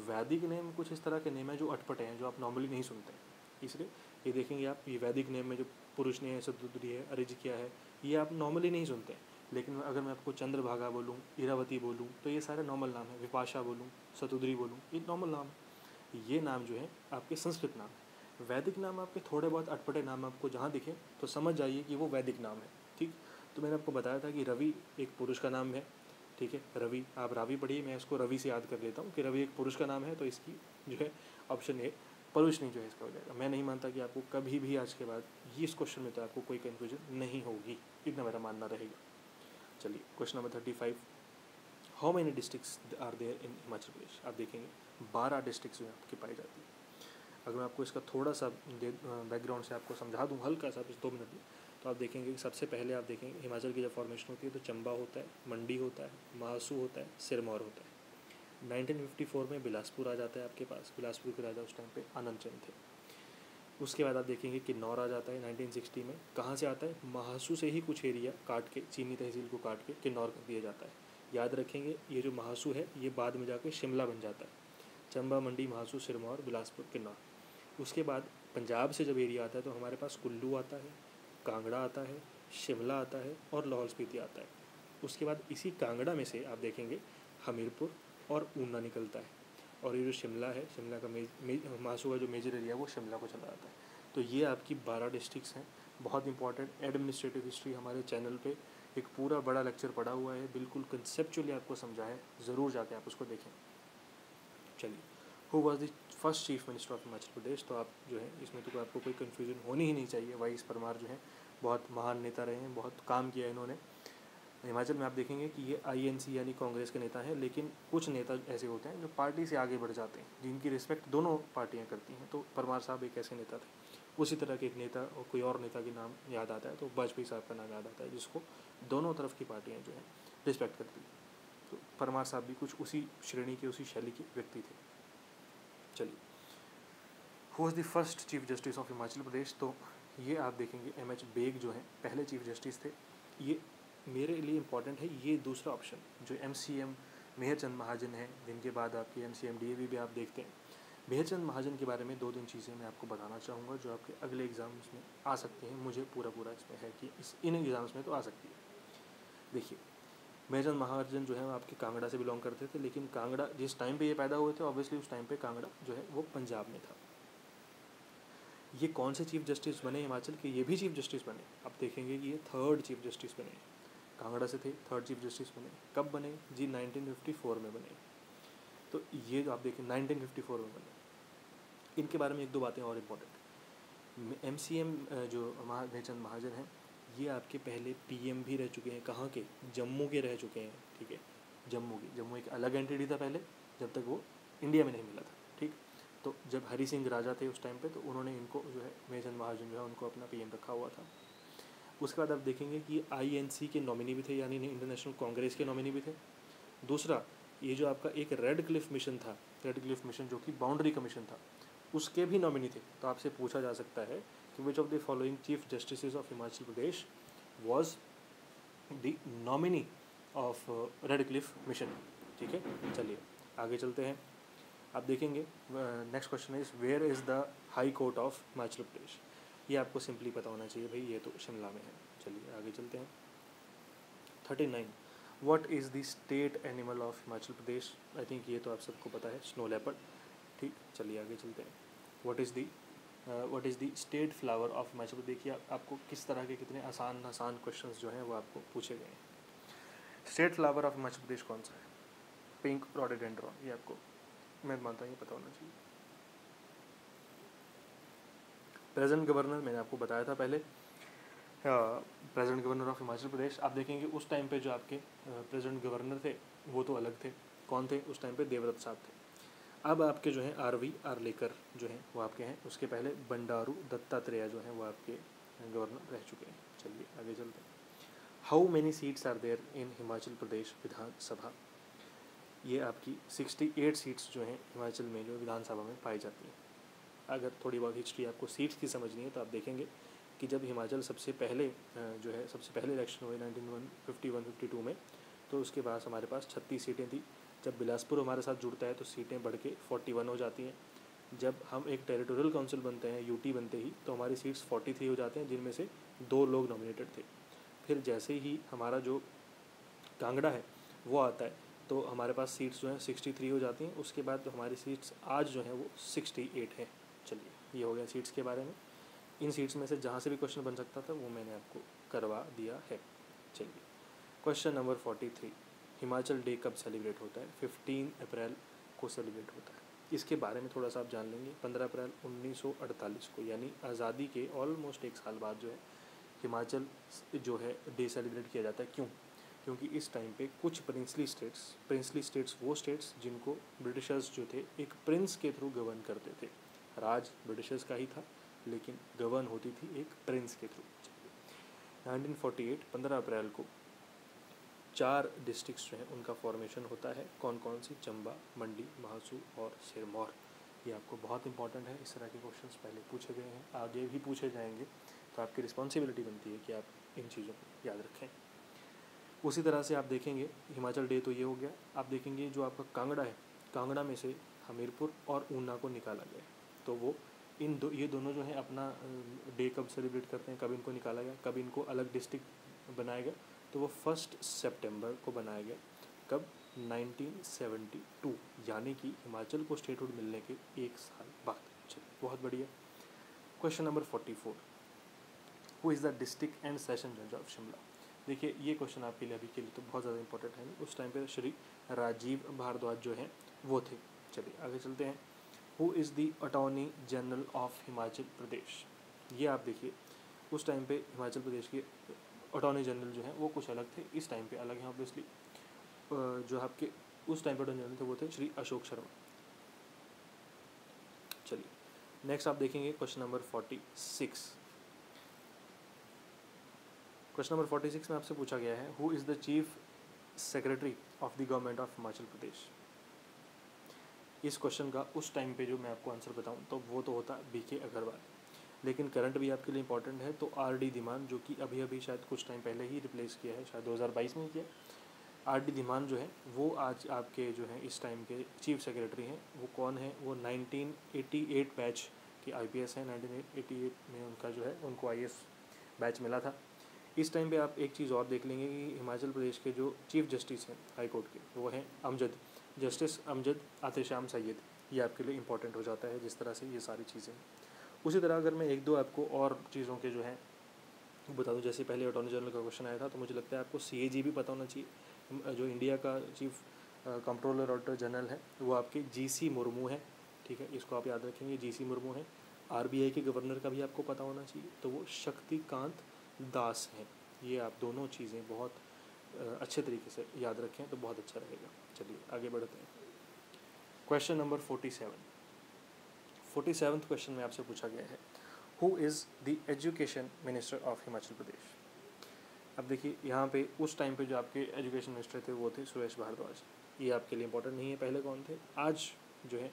वैदिक नेम कुछ इस तरह के नेम है जो अटपटे हैं, जो आप नॉर्मली नहीं सुनते हैं। इसलिए ये देखेंगे आप, ये वैदिक नेम में जो पुरुष ने है, सतुद्री है, अरिजिकिया है, ये आप नॉर्मली नहीं सुनते हैं। लेकिन अगर मैं आपको चंद्रभागा बोलूँ, इरावती बोलूँ, तो ये सारे नॉर्मल नाम है। विपाशा बोलूँ, सतुद्री बोलूँ, ये नॉर्मल नाम है। ये नाम जो है आपके संस्कृत नाम है। वैदिक नाम आपके थोड़े बहुत अटपटे नाम आपको जहाँ दिखे तो समझ जाइए कि वो वैदिक नाम है। ठीक, तो मैंने आपको बताया था कि रवि एक पुरुष का नाम है। ठीक है, रवि, आप रावी पढ़िए, मैं इसको रवि से याद कर लेता हूँ कि रवि एक पुरुष का नाम है, तो इसकी जो है ऑप्शन ए परुष्णी जो है इसका हो जाएगा। मैं नहीं मानता कि आपको कभी भी आज के बाद इस क्वेश्चन में तो आपको कोई कन्फ्यूजन नहीं होगी, इतना मेरा मानना रहेगा। चलिए question number 35, how many districts are there in Himachal Pradesh. आप देखेंगे 12 डिस्ट्रिक्ट्स जो है आपकी पाई जाती है। अगर मैं आपको इसका थोड़ा सा बैकग्राउंड से आपको समझा दूँ हल्का सा, बस 2 मिनट में, तो आप देखेंगे कि सबसे पहले आप देखेंगे हिमाचल की जब फॉर्मेशन होती है तो चंबा होता है, मंडी होता है, महासू होता है, सिरमौर होता है। 1954 में बिलासपुर आ जाता है आपके पास। बिलासपुर के राजा उस टाइम पे आनंद चंद थे। उसके बाद आप देखेंगे किन्नौर आ जाता है 1960 में। कहाँ से आता है? महासू से ही कुछ एरिया काट के, चीनी तहसील को काट के किन्नौर कर दिया जाता है। याद रखेंगे ये जो महासू है ये बाद में जाके शिमला बन जाता है। चंबा, मंडी, महासू, सिरमौर, बिलासपुर, किन्नौर। उसके बाद पंजाब से जब एरिया आता है तो हमारे पास कुल्लू आता है, कांगड़ा आता है, शिमला आता है और लाहौल स्पीति आता है। उसके बाद इसी कांगड़ा में से आप देखेंगे हमीरपुर और ऊना निकलता है। और ये जो शिमला है, शिमला का महासू का जो मेजर एरिया है वो शिमला को चला जाता है। तो ये आपकी 12 डिस्ट्रिक्ट्स हैं। बहुत इंपॉर्टेंट एडमिनिस्ट्रेटिव हिस्ट्री हमारे चैनल पे एक पूरा बड़ा लेक्चर पड़ा हुआ है, बिल्कुल कंसेप्चुअली आपको समझा है, ज़रूर जाके आप उसको देखें। चलिए, who was the first chief minister of Himachal Pradesh. तो आप जो है इसमें तो आपको कोई कन्फ्यूजन होनी ही नहीं चाहिए। वाई एस परमार जो है बहुत महान नेता रहे हैं, बहुत काम किया है इन्होंने। हिमाचल में आप देखेंगे कि ये आईएनसी यानी कांग्रेस के नेता हैं, लेकिन कुछ नेता ऐसे होते हैं जो पार्टी से आगे बढ़ जाते हैं, जिनकी रिस्पेक्ट दोनों पार्टियां करती हैं। तो परमार साहब एक ऐसे नेता थे। उसी तरह के एक नेता और कोई और नेता के नाम याद आता है तो वाजपेयी साहब का नाम याद आता है, जिसको दोनों तरफ की पार्टियाँ जो हैं रिस्पेक्ट करती हैं। तो परमार साहब भी कुछ उसी श्रेणी के, उसी शैली के व्यक्ति थे। चलिए, who was the first chief justice of Himachal Pradesh. तो ये आप देखेंगे एम.एच. बेग जो हैं पहले चीफ जस्टिस थे। ये मेरे लिए इंपॉर्टेंट है, ये दूसरा ऑप्शन जो एमसीएम मेहरचंद महाजन है, जिनके बाद आपकी एमसीएम डीएवी भी आप देखते हैं। मेहरचंद महाजन के बारे में 2-3 चीज़ें मैं आपको बताना चाहूँगा जो आपके अगले एग्ज़ाम्स में आ सकती हैं। मुझे पूरा इसमें है कि इन एग्ज़ाम्स में तो आ सकती है। देखिए, मेहरचंद महाजन जो है वो आपके कांगड़ा से बिलोंग करते थे, लेकिन कांगड़ा जिस टाइम पे ये पैदा हुए थे ऑब्वियसली उस टाइम पे कांगड़ा जो है वो पंजाब में था। ये कौन से चीफ जस्टिस बने हिमाचल के? ये भी चीफ जस्टिस बने। आप देखेंगे कि ये 3rd चीफ जस्टिस बने। कांगड़ा से थे, थर्ड चीफ जस्टिस बने। कब बने जी? 1954 में बने। तो ये जो आप देखें 1954 में बने। इनके बारे में एक दो बातें और इम्पोर्टेंट। MCM जो मेचंद महाजन हैं, ये आपके पहले PM भी रह चुके हैं। कहाँ के? जम्मू के रह चुके हैं, ठीक है, जम्मू एक अलग एंटिटी था पहले, जब तक वो इंडिया में नहीं मिला था, ठीक। तो जब हरी सिंह राजा थे उस टाइम पे, तो उन्होंने इनको जो है मेचंद महाजन जो है उनको अपना PM रखा हुआ था। उसके बाद आप देखेंगे कि INC के नॉमिनी भी थे, यानी इंटरनेशनल कांग्रेस के नॉमिनी भी थे। दूसरा, ये जो आपका एक रेड क्लिफ मिशन था, रेड क्लिफ मिशन जो कि बाउंड्री कमीशन था, उसके भी नॉमिनी थे। तो आपसे पूछा जा सकता है कि which of the following chief justice of Himachal Pradesh was the nominee of Radcliffe mission, ठीक है। चलिए आगे चलते हैं। आप देखेंगे next question is where is the high court of Himachal Pradesh. ये आपको सिंपली पता होना चाहिए भाई, ये तो शिमला में है। चलिए आगे चलते हैं। 39 what is the state animal of Himachal Pradesh. I think ये तो आप सबको पता है, स्नो लेपर्ड, ठीक। चलिए आगे चलते हैं। What is the state flower of Himachal Pradesh. देखिए आपको किस तरह के कितने आसान क्वेश्चंस जो हैं वो आपको पूछे गए हैं। स्टेट फ्लावर ऑफ हिमाचल प्रदेश कौन सा है? Pink rhododendron. ये आपको मैं मानता हूँ ये पता होना चाहिए। प्रेजेंट गवर्नर मैंने आपको बताया था पहले, present governor of Himachal Pradesh. आप देखेंगे उस टाइम पे जो आपके प्रेजेंट गवर्नर थे वो तो अलग थे। कौन थे उस टाइम पे? देवव्रत साहब थे। अब आपके जो हैं RV आर्लेकर जो हैं वो आपके हैं। उसके पहले बंडारू दत्तात्रेय जो हैं वो आपके गवर्नर रह चुके हैं। चलिए आगे चलते हैं। How many seats are there in Himachal Pradesh Vidhan Sabha. ये आपकी 68 सीट्स जो हैं हिमाचल में जो विधानसभा में पाई जाती हैं। अगर थोड़ी बहुत हिस्ट्री आपको सीट्स की समझनी है तो आप देखेंगे कि जब हिमाचल सबसे पहले इलेक्शन हुए 1951-52 में, तो उसके बाद हमारे पास 36 सीटें थी। जब बिलासपुर हमारे साथ जुड़ता है तो सीटें बढ़ के 41 हो जाती हैं। जब हम एक टेरिटोरियल काउंसिल बनते हैं, UT बनते ही, तो हमारी सीट्स 43 हो जाते हैं, जिनमें से 2 लोग नॉमिनेटेड थे। फिर जैसे ही हमारा जो कांगड़ा है वो आता है तो हमारे पास सीट्स जो हैं 63 हो जाती हैं। उसके बाद जो हमारी सीट्स आज जो हैं वो 68 हैं। चलिए ये हो गया सीट्स के बारे में। इन सीट्स में से जहाँ से भी क्वेश्चन बन सकता था वो मैंने आपको करवा दिया है। चलिए क्वेश्चन नंबर 43, हिमाचल डे कब सेलिब्रेट होता है? 15 अप्रैल को सेलिब्रेट होता है। इसके बारे में थोड़ा सा आप जान लेंगे। 15 अप्रैल 1948 को, यानी आज़ादी के ऑलमोस्ट 1 साल बाद जो है हिमाचल जो है डे सेलिब्रेट किया जाता है। क्यों? क्योंकि इस टाइम पे कुछ प्रिंसली स्टेट्स वो स्टेट्स जिनको ब्रिटिशर्स जो थे एक प्रिंस के थ्रू गवर्न करते थे। राज ब्रिटिशर्स का ही था, लेकिन गवर्न होती थी एक प्रिंस के थ्रू। 1948 15 अप्रैल को 4 डिस्ट्रिक्ट्स जो हैं उनका फॉर्मेशन होता है। कौन कौन सी? चंबा, मंडी, महासू और सिरमौर। ये आपको बहुत इंपॉर्टेंट है। इस तरह के क्वेश्चंस पहले पूछे गए हैं, आगे भी पूछे जाएंगे, तो आपकी रिस्पॉन्सिबिलिटी बनती है कि आप इन चीज़ों को याद रखें। उसी तरह से आप देखेंगे हिमाचल डे तो ये हो गया। आप देखेंगे जो आपका कांगड़ा है, कांगड़ा में से हमीरपुर और ऊना को निकाला गया, तो वो ये दोनों जो हैं अपना डे कब सेलिब्रेट करते हैं, कब इनको निकाला गया, कब इनको अलग डिस्ट्रिक्ट बनाया गया, तो वो 1 सितंबर को बनाया गया। कब? 1972, यानी कि हिमाचल को स्टेटहुड मिलने के 1 साल बाद। चलिए बहुत बढ़िया। Question number 44, who is the district and session जज ऑफ शिमला। देखिए ये क्वेश्चन आपके लिए अभी के लिए तो बहुत ज़्यादा इंपॉर्टेंट है नहीं। उस टाइम पे श्री राजीव भारद्वाज जो हैं वो थे। चलिए आगे चलते हैं। Who is the attorney general of Himachal Pradesh. ये आप देखिए उस टाइम पे हिमाचल प्रदेश के अटॉर्नी जनरल जो हैं वो कुछ अलग थे, इस टाइम पे अलग हैं ऑब्वियसली। जो आपके उस टाइम पे अटॉर्नी जनरल थे वो थे श्री अशोक शर्मा। चलिए नेक्स्ट आप देखेंगे क्वेश्चन नंबर 46। क्वेश्चन नंबर 46 में आपसे पूछा गया है who is the chief secretary of the government of Himachal Pradesh. इस क्वेश्चन का उस टाइम पे जो मैं आपको आंसर बताऊं तो वो तो होता BK अग्रवाल, लेकिन करंट भी आपके लिए इंपॉर्टेंट है तो RD धीमान, जो कि अभी शायद कुछ टाइम पहले ही रिप्लेस किया है, शायद 2022 में किया। RD धीमान जो है वो आज आपके जो है इस टाइम के चीफ सेक्रेटरी हैं। वो कौन है? वो 1988 बैच के IPS हैं। 1988 में उनका जो है उनको IAS बैच मिला था। इस टाइम पे आप एक चीज़ और देख लेंगे कि हिमाचल प्रदेश के जो चीफ जस्टिस हैं हाई कोर्ट के, वो हैं जस्टिस अमजद आतिशाम सैयद। ये आपके लिए इंपॉर्टेंट हो जाता है जिस तरह से ये सारी चीज़ें। उसी तरह अगर मैं एक दो आपको और चीज़ों के जो हैं बता दूं, जैसे पहले अटॉर्नी जनरल का क्वेश्चन आया था, तो मुझे लगता है आपको CAG भी पता होना चाहिए। जो इंडिया का चीफ कंट्रोलर ऑडिटर जनरल है वो आपके GC मुर्मू है, ठीक है, इसको आप याद रखेंगे, GC मुर्मू है। RBI के गवर्नर का भी आपको पता होना चाहिए, तो वो शक्तिकांत दास हैं। ये आप दोनों चीज़ें बहुत अच्छे तरीके से याद रखें तो बहुत अच्छा रहेगा। चलिए आगे बढ़ते हैं। क्वेश्चन नंबर 47th क्वेश्चन में आपसे पूछा गया है, who is the education minister of Himachal Pradesh. अब देखिए यहाँ पे उस टाइम पे जो आपके एजुकेशन मिनिस्टर थे वो थे सुरेश भारद्वाज। ये आपके लिए इंपॉर्टेंट नहीं है पहले कौन थे। आज जो है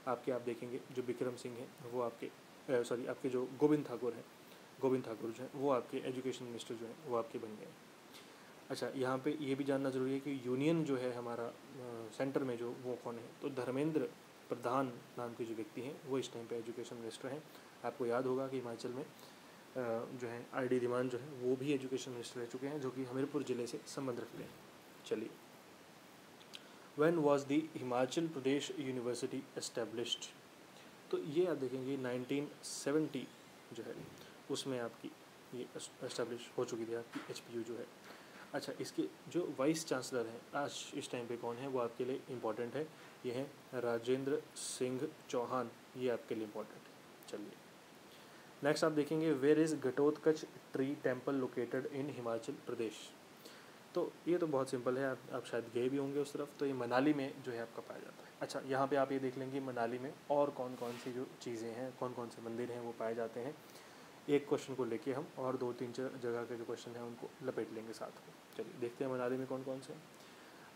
आपके, आप देखेंगे जो बिक्रम सिंह है वो आपके सॉरी आपके जो गोविंद ठाकुर हैं, गोविंद ठाकुर जो है वो आपके एजुकेशन मिनिस्टर जो है वो आपके बन गए। अच्छा, यहाँ पे ये भी जानना ज़रूरी है कि यूनियन जो है हमारा सेंटर में जो वो कौन है, तो धर्मेंद्र प्रधान नाम के जो व्यक्ति हैं वो इस टाइम पे एजुकेशन मिनिस्टर हैं। आपको याद होगा कि हिमाचल में जो है RD धीमान जो है वो भी एजुकेशन मिनिस्टर रह चुके हैं, जो कि हमीरपुर ज़िले से संबंध रखते हैं। चलिए, when was the Himachal Pradesh university established, तो ये आप देखेंगे 1970 जो है उसमें आपकी ये एस्टेब्लिश हो चुकी थी आपकी HPU जो है। अच्छा, इसके जो वाइस चांसलर हैं आज इस टाइम पे कौन है, वो आपके लिए इम्पॉर्टेंट है, ये हैं राजेंद्र सिंह चौहान, ये आपके लिए इम्पॉर्टेंट है। चलिए नेक्स्ट आप देखेंगे, where is Ghatotkacha tree temple located in Himachal Pradesh. तो ये तो बहुत सिंपल है, आप शायद गए भी होंगे उस तरफ, तो ये मनाली में जो है आपका पाया जाता है। अच्छा, यहाँ पे आप ये देख लेंगे मनाली में और कौन कौन सी जो चीज़ें हैं, कौन कौन से मंदिर हैं वो पाए जाते हैं। एक क्वेश्चन को लेके हम और 2-3 जगह के जो क्वेश्चन हैं उनको लपेट लेंगे साथ में। चलिए देखते हैं मनाली में कौन कौन से हैं।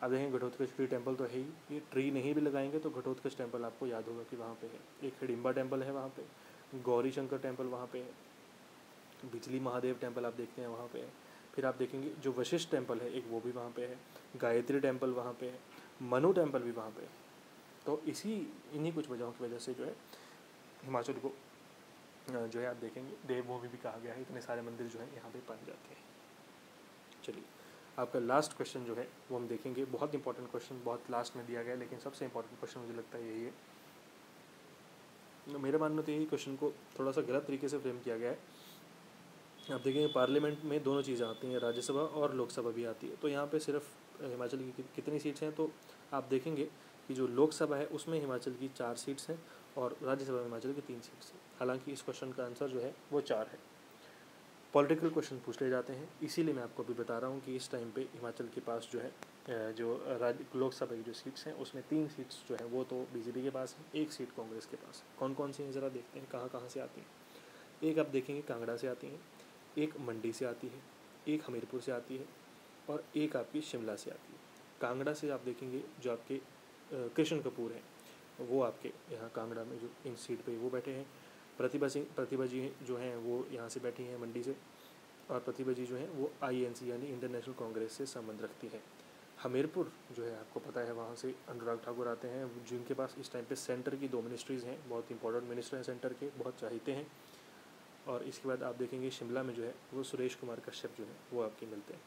अब देखें घटोत्कच ट्री टेम्पल तो है ही, ये ट्री नहीं भी लगाएंगे तो घटोत्कच टेम्पल आपको याद होगा कि वहाँ पे है। एक हिडिम्बा टेम्पल है वहाँ पे, गौरी शंकर टेम्पल वहाँ पे है, बिजली महादेव टेम्पल आप देखते हैं वहाँ पे है। फिर आप देखेंगे जो वशिष्ठ टेम्पल है एक, वो भी वहाँ पे है। गायत्री टेम्पल वहाँ पे है, मनु टेम्पल भी वहाँ पे है। तो इन्हीं कुछ वजहों की वजह से जो है हिमाचल को जो है आप देखेंगे देवभूमि भी कहा गया है। इतने सारे मंदिर जो है यहाँ पे पाए जाते हैं। चलिए आपका लास्ट क्वेश्चन जो है वो हम देखेंगे, बहुत इंपॉर्टेंट क्वेश्चन, बहुत लास्ट में दिया गया है, लेकिन सबसे इंपॉर्टेंट क्वेश्चन मुझे लगता है यही है। मेरे मानने तो यही क्वेश्चन को थोड़ा सा गलत तरीके से फ्रेम किया गया है। आप देखेंगे पार्लियामेंट में दोनों चीज़ें आती हैं, राज्यसभा और लोकसभा भी आती है। तो यहाँ पे सिर्फ हिमाचल की कितनी सीट्स हैं, तो आप देखेंगे कि जो लोकसभा है उसमें हिमाचल की 4 सीट्स हैं और राज्यसभा में हिमाचल की 3 सीट्स हैं। हालांकि इस क्वेश्चन का आंसर जो है वो 4 है। पॉलिटिकल क्वेश्चन पूछ ले जाते हैं, इसीलिए मैं आपको अभी बता रहा हूँ कि इस टाइम पे हिमाचल के पास जो है जो लोकसभा की जो सीट्स हैं उसमें 3 सीट्स जो है वो तो BJP के पास है, 1 सीट कांग्रेस के पास है। कौन कौन सी हैं ज़रा देखते हैं कहाँ कहाँ से आती हैं। एक आप देखेंगे कांगड़ा से आती हैं, एक मंडी से आती है, एक हमीरपुर से आती है और एक आपकी शिमला से आती है। कांगड़ा से आप देखेंगे जो आपके कृष्ण कपूर हैं वो आपके यहाँ कांगड़ा में जो इन सीट पे वो बैठे हैं। प्रतिभा जी जो हैं वो यहाँ से बैठी हैं मंडी से, और प्रतिभा जी जो हैं वो INC यानी इंडियन नेशनल कांग्रेस से संबंध रखती है। हमीरपुर जो है आपको पता है वहाँ से अनुराग ठाकुर आते हैं, जिनके पास इस टाइम पे सेंटर की 2 मिनिस्ट्रीज़ हैं, बहुत इंपॉर्टेंट मिनिस्टर हैं सेंटर के, बहुत चाहते हैं। और इसके बाद आप देखेंगे शिमला में जो है वो सुरेश कुमार कश्यप जो है वो आपके मिलते हैं।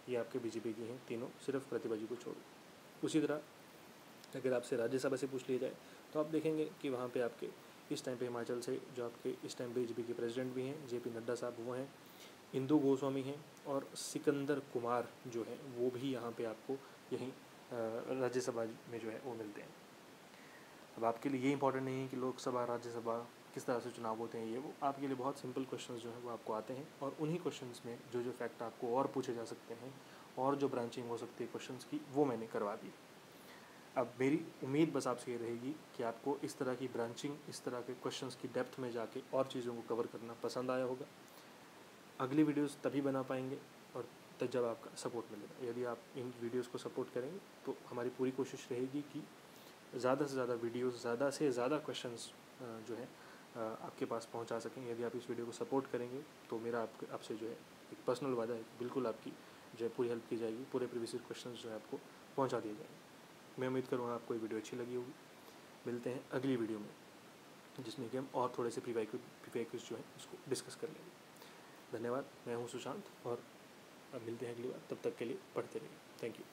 ये आपके BJP की हैं तीनों, सिर्फ प्रतिभा जी को छोड़। उसी तरह अगर आपसे राज्यसभा से पूछ लिया जाए तो आप देखेंगे कि वहाँ पे आपके इस टाइम पे हिमाचल से जो आपके इस टाइम पे BJP के प्रेसिडेंट भी हैं JP नड्डा साहब वो हैं, इंदु गोस्वामी हैं और सिकंदर कुमार जो है वो भी यहाँ पे आपको यहीं राज्यसभा में जो है वो मिलते हैं। अब आपके लिए ये इंपॉर्टेंट नहीं है कि लोकसभा राज्यसभा किस तरह से चुनाव होते हैं, ये वो आपके लिए बहुत सिंपल क्वेश्चंस जो है वो आपको आते हैं, और उन्हीं क्वेश्चंस में जो जो फैक्ट आपको और पूछे जा सकते हैं और जो ब्रांचिंग हो सकती है क्वेश्चंस की वो मैंने करवा दी। अब मेरी उम्मीद बस आपसे ये रहेगी कि आपको इस तरह की ब्रांचिंग, इस तरह के क्वेश्चंस की डेप्थ में जाके और चीज़ों को कवर करना पसंद आया होगा। अगली वीडियोस तभी बना पाएंगे और तब जब आपका सपोर्ट मिलेगा। यदि आप इन वीडियोस को सपोर्ट करेंगे तो हमारी पूरी कोशिश रहेगी कि ज़्यादा से ज़्यादा वीडियोस, ज़्यादा से ज़्यादा क्वेश्चंस जो है आपके पास पहुंचा सकें। यदि आप इस वीडियो को सपोर्ट करेंगे तो मेरा आपसे जो है एक पर्सनल वादा है कि बिल्कुल आपकी जो है पूरी हेल्प की जाएगी, पूरे प्रीवियस क्वेश्चंस जो है आपको पहुँचा दिए जाएंगे। मैं उम्मीद करूँगा आपको ये वीडियो अच्छी लगी होगी। मिलते हैं अगली वीडियो में जिसमें कि हम और थोड़े से प्रीवाइक्यूज जो है उसको डिस्कस कर लेंगे। धन्यवाद, मैं हूँ सुशांत और अब मिलते हैं अगली बार। तब तक के लिए पढ़ते रहिए। Thank you.